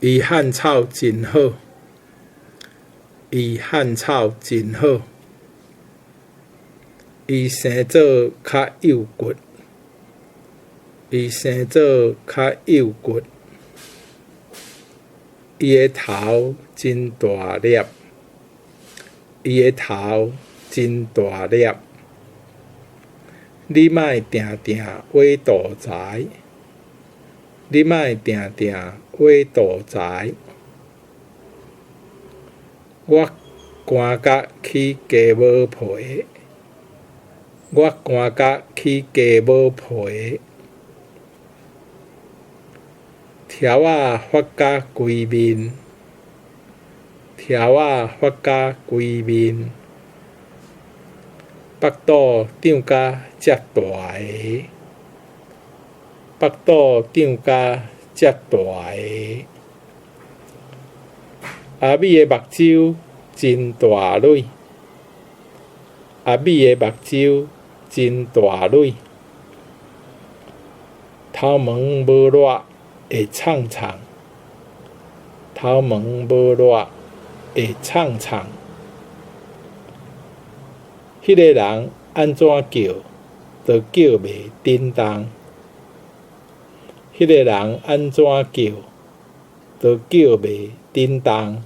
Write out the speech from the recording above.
伊汉草真好，伊汉草真好，伊生做较幼骨，伊生做较幼骨，伊个头真大粒，伊个头真大粒，你莫定定画大财，你莫定定画大财。我寒甲起鸡母皮，我寒甲起鸡母皮，条仔发甲规面，条仔发甲规面，腹肚长甲遮大个，腹肚长甲遮大个。阿美的目睭真大蕊，阿美的目睭真大蕊，头毛无热会呛呛，头毛无热会呛呛。迄个人安怎叫，都叫袂叮当；迄个人安怎叫，都叫袂叮当。